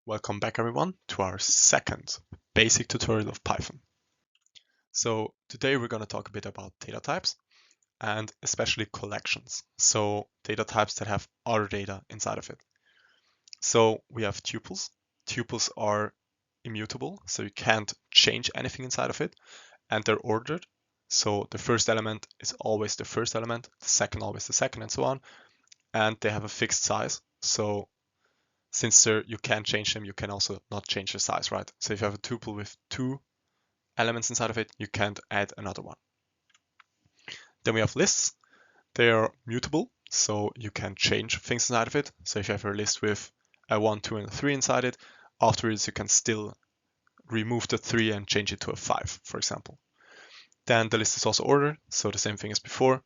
Welcome back everyone to our second basic tutorial of Python. So today we're going to talk a bit about data types and especially collections. So data types that have other data inside of it. So we have tuples. Tuples are immutable, so you can't change anything inside of it, and they're ordered. So the first element is always the first element, the second always the second, and so on. And they have a fixed size. So since you can change them, you can also not change the size, right? So if you have a tuple with two elements inside of it, you can't add another one. Then we have lists. They are mutable, so you can change things inside of it. So if you have a list with a 1, 2, and a 3 inside it, afterwards you can still remove the 3 and change it to a 5, for example. Then the list is also ordered, so the same thing as before,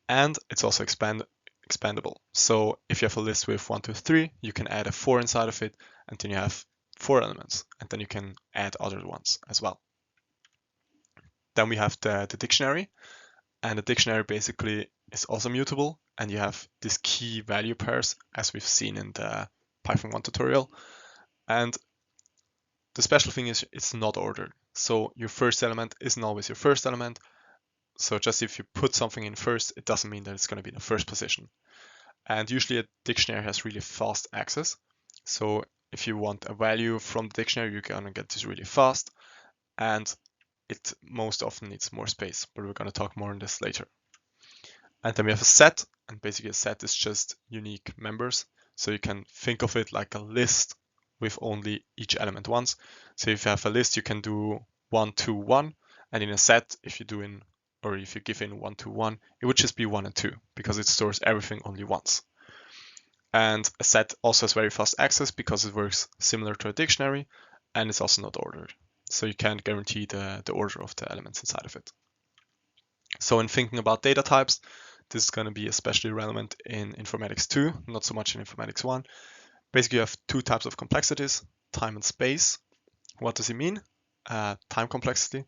and it's also expandable. So if you have a list with 1, 2, 3, you can add a 4 inside of it, and then you have 4 elements, and then you can add other ones as well. Then we have the dictionary, and the dictionary basically is also mutable, and you have these key value pairs as we've seen in the Python 1 tutorial. And the special thing is it's not ordered. So your first element isn't always your first element. So just if you put something in first, it doesn't mean that it's going to be in the first position. And usually a dictionary has really fast access. So if you want a value from the dictionary, you're going to get this really fast. And it most often needs more space, but we're going to talk more on this later. And then we have a set, and basically a set is just unique members. So you can think of it like a list with only each element once. So if you have a list, you can do 1, 2, 1, and in a set, if you give in 1, 2, 1, it would just be 1 and 2 because it stores everything only once. And a set also has very fast access because it works similar to a dictionary, and it's also not ordered. So you can't guarantee the order of the elements inside of it. So in thinking about data types, this is going to be especially relevant in Informatics 2, not so much in Informatics 1. Basically, you have two types of complexities, time and space. What does it mean? Time complexity.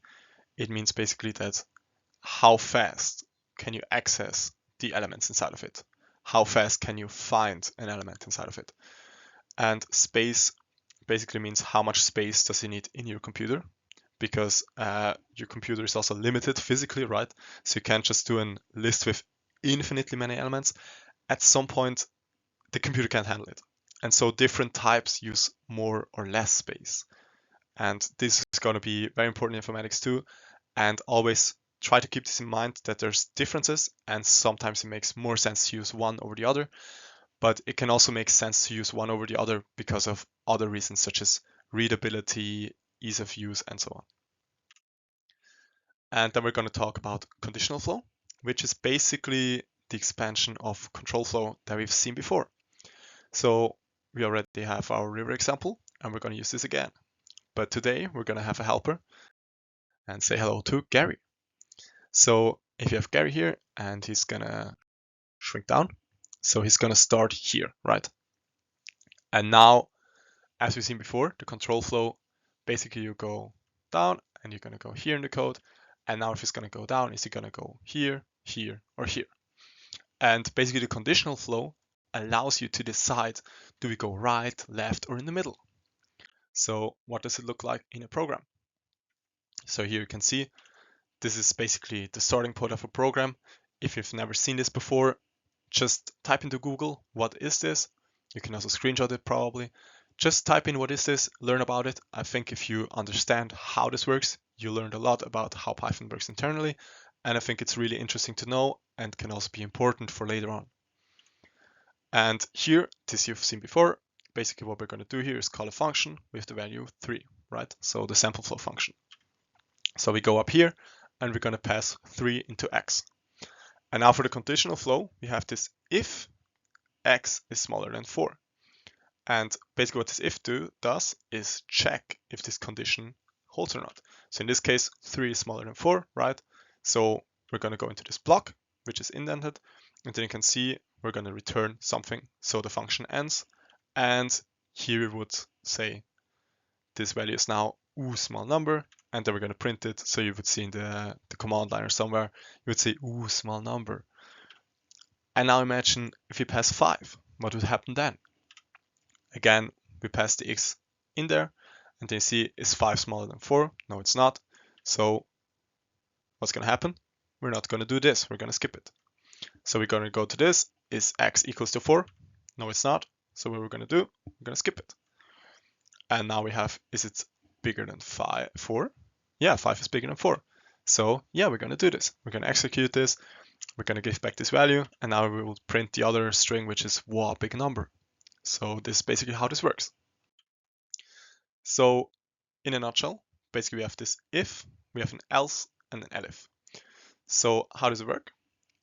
It means basically that how fast can you access the elements inside of it? How fast can you find an element inside of it? And space basically means how much space does it need in your computer, because your computer is also limited physically, right? So you can't just do a list with infinitely many elements. At some point, the computer can't handle it. And so different types use more or less space. And this is going to be very important in Informatics too. And always try to keep this in mind that there's differences, and sometimes it makes more sense to use one over the other. But it can also make sense to use one over the other because of other reasons, such as readability, ease of use, and so on. And then we're going to talk about conditional flow, which is basically the expansion of control flow that we've seen before. So we already have our river example, and we're going to use this again. But today we're going to have a helper and say hello to Gary. So if you have Gary here, and he's going to shrink down. So he's going to start here, right? And now, as we've seen before, the control flow, basically you go down and you're going to go here in the code. And now if he's going to go down, is he going to go here, here, or here? And basically the conditional flow allows you to decide, do we go right, left, or in the middle? So what does it look like in a program? So here you can see, this is basically the starting point of a program. If you've never seen this before, just type into Google, what is this? You can also screenshot it probably. Just type in what is this, learn about it. I think if you understand how this works, you learned a lot about how Python works internally. And I think it's really interesting to know and can also be important for later on. And here, this you've seen before, basically what we're going to do here is call a function with the value 3, right? So the sample flow function. So we go up here and we're going to pass 3 into x. And now for the conditional flow, we have this if x is smaller than 4. And basically what this if does is check if this condition holds or not. So in this case, 3 is smaller than 4, right? So we're going to go into this block, which is indented. And then you can see we're going to return something. So the function ends. And here we would say this value is now small number. And then we're going to print it. So you would see in the command line or somewhere, you would say small number. And now imagine if we pass 5, what would happen then? Again, we pass the x in there, and then you see, is 5 smaller than 4? No, it's not. So what's going to happen? We're not going to do this. We're going to skip it. So we're going to go to this. Is x equals to 4? No, it's not. So what we're going to do, we're going to skip it. And now we have, is it bigger than 4? Yeah, 5 is bigger than 4. So yeah, we're going to do this. We're going to execute this. We're going to give back this value. And now we will print the other string, which is, wow, big number. So this is basically how this works. So in a nutshell, basically we have this if, we have an else, and an elif. So how does it work?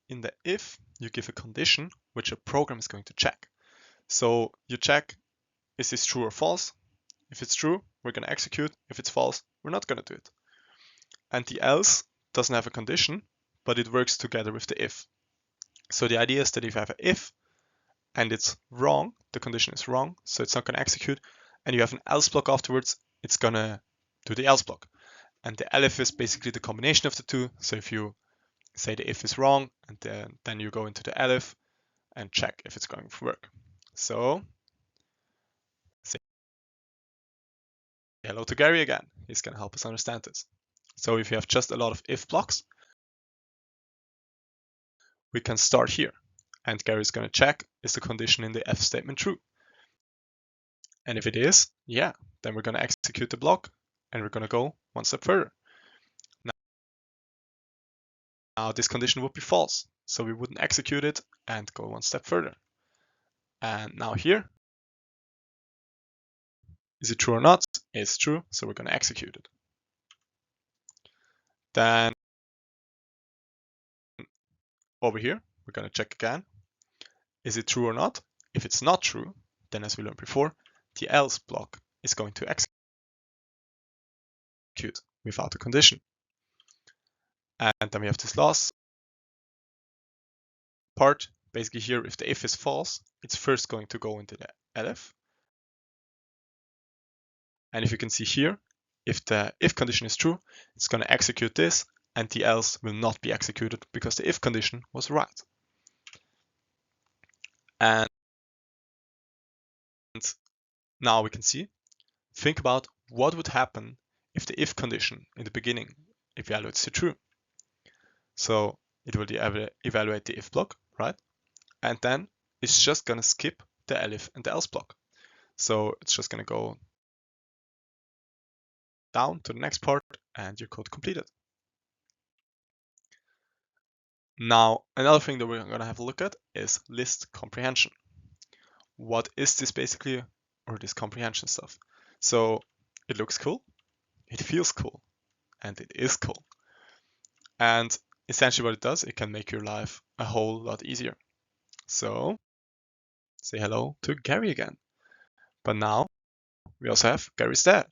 In the if, you give a condition which a program is going to check. So you check, is this true or false? If it's true, we're going to execute. If it's false, we're not going to do it. And the else doesn't have a condition, but it works together with the if. So the idea is that if you have an if and it's wrong, the condition is wrong, so it's not going to execute, and you have an else block afterwards, it's going to do the else block. And the elif is basically the combination of the two. So if you say the if is wrong, and then you go into the elif and check if it's going to work. So say hello to Gary again. He's going to help us understand this. So if you have just a lot of if blocks, we can start here. And Gary's going to check, is the condition in the if statement true? And if it is, yeah, then we're going to execute the block and we're going to go one step further. Now this condition would be false, so we wouldn't execute it and go one step further. And now here, is it true or not? It's true, so we're going to execute it. Then over here, we're going to check again. Is it true or not? If it's not true, then as we learned before, the else block is going to execute without a condition. And then we have this last part. Basically here, if the if is false, it's first going to go into the elif. And if you can see here, if the if condition is true, it's going to execute this, and the else will not be executed because the if condition was right. And now we can see, think about what would happen if the if condition in the beginning evaluates to true. So it will evaluate the if block, right? And then it's just going to skip the elif and the else block. So it's just going to go down to the next part and your code completed. Now, another thing that we're going to have a look at is list comprehension. What is this basically, or this comprehension stuff? So it looks cool, it feels cool, and it is cool. And essentially what it does, it can make your life a whole lot easier. So say hello to Gary again. But now we also have Gary's dad.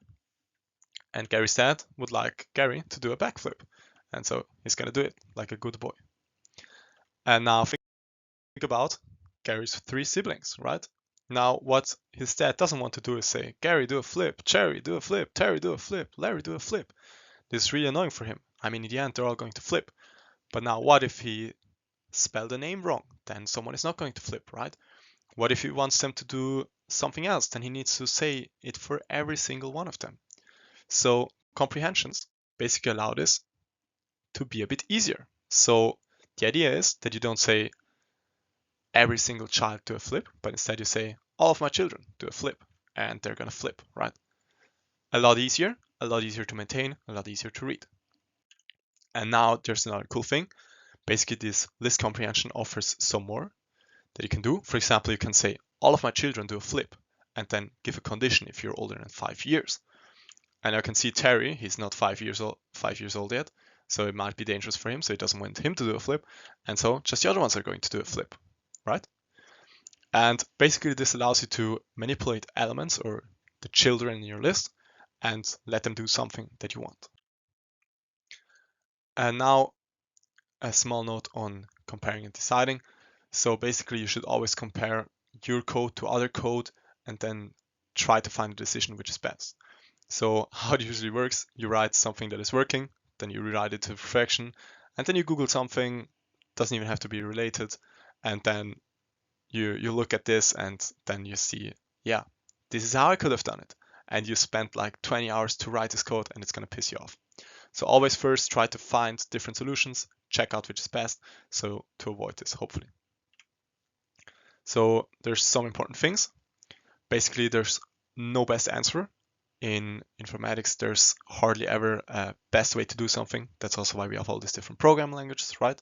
And Gary's dad would like Gary to do a backflip. And so he's going to do it like a good boy. And now think about Gary's 3 siblings, right? Now what his dad doesn't want to do is say, Gary, do a flip, Cherry, do a flip, Terry, do a flip, Larry, do a flip. This is really annoying for him. I mean, in the end, they're all going to flip. But now what if he spelled the name wrong? Then someone is not going to flip, right? What if he wants them to do something else? Then he needs to say it for every single one of them. So comprehensions basically allow this to be a bit easier. So the idea is that you don't say every single child do a flip, but instead you say all of my children do a flip, and they're gonna flip, right? A lot easier to maintain, a lot easier to read. And now there's another cool thing. Basically, this list comprehension offers some more that you can do. For example, you can say all of my children do a flip, and then give a condition if you're older than 5 years. And I can see Terry, he's not 5 years old yet, so it might be dangerous for him, so he doesn't want him to do a flip, and so just the other ones are going to do a flip, right? And basically this allows you to manipulate elements or the children in your list and let them do something that you want. And now a small note on comparing and deciding. So basically you should always compare your code to other code and then try to find a decision which is best. So how it usually works, you write something that is working, then you rewrite it to perfection, and then you Google something, doesn't even have to be related, and then you look at this and then you see, yeah, this is how I could have done it. and you spent like 20 hours to write this code and it's going to piss you off. So always first try to find different solutions, check out which is best, so to avoid this, hopefully. So there's some important things. Basically, there's no best answer. In informatics, there's hardly ever a best way to do something. That's also why we have all these different programming languages, right?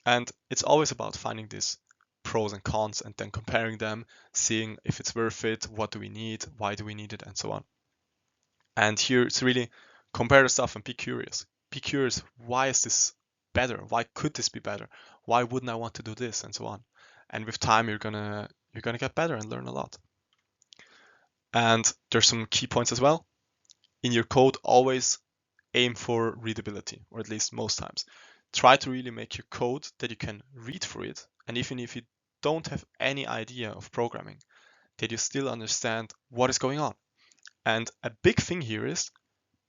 And it's always about finding these pros and cons and then comparing them, seeing if it's worth it, what do we need, why do we need it, and so on. And here it's really compare the stuff and be curious. Be curious, why is this better? Why could this be better? Why wouldn't I want to do this, and so on. And with time, you're gonna get better and learn a lot. And there's some key points as well. In your code, always aim for readability, or at least most times. Try to really make your code that you can read through it, and even if you don't have any idea of programming, that you still understand what is going on. And a big thing here is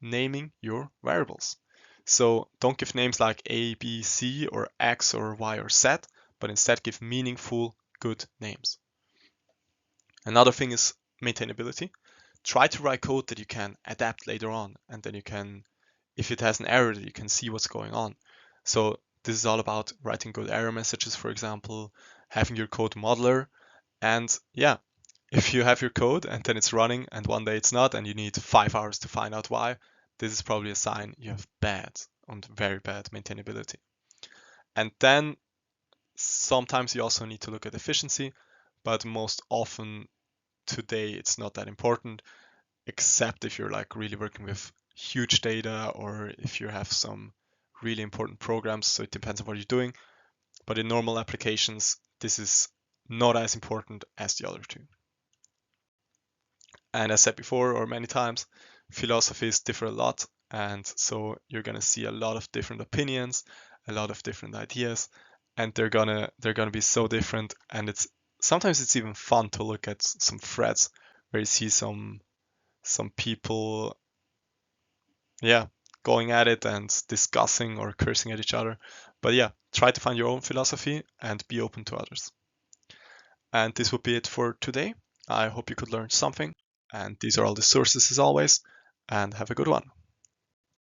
naming your variables. So don't give names like A, B, C, or X, or Y, or Z, but instead give meaningful, good names. Another thing is maintainability. Try to write code that you can adapt later on, and then you can, if it has an error, that you can see what's going on. So this is all about writing good error messages, for example, having your code modeler, and yeah, if you have your code and then it's running and one day it's not and you need 5 hours to find out why, this is probably a sign you have bad and very bad maintainability. And then sometimes you also need to look at efficiency, but most often today it's not that important, except if you're like really working with huge data or if you have some really important programs. So it depends on what you're doing. But in normal applications, this is not as important as the other two. And as said before, or many times, philosophies differ a lot. And so you're going to see a lot of different opinions, a lot of different ideas, and they're gonna be so different. And sometimes it's even fun to look at some threads where you see some people, yeah, going at it and discussing or cursing at each other. But yeah, try to find your own philosophy and be open to others. And this would be it for today. I hope you could learn something. And these are all the sources as always. And have a good one.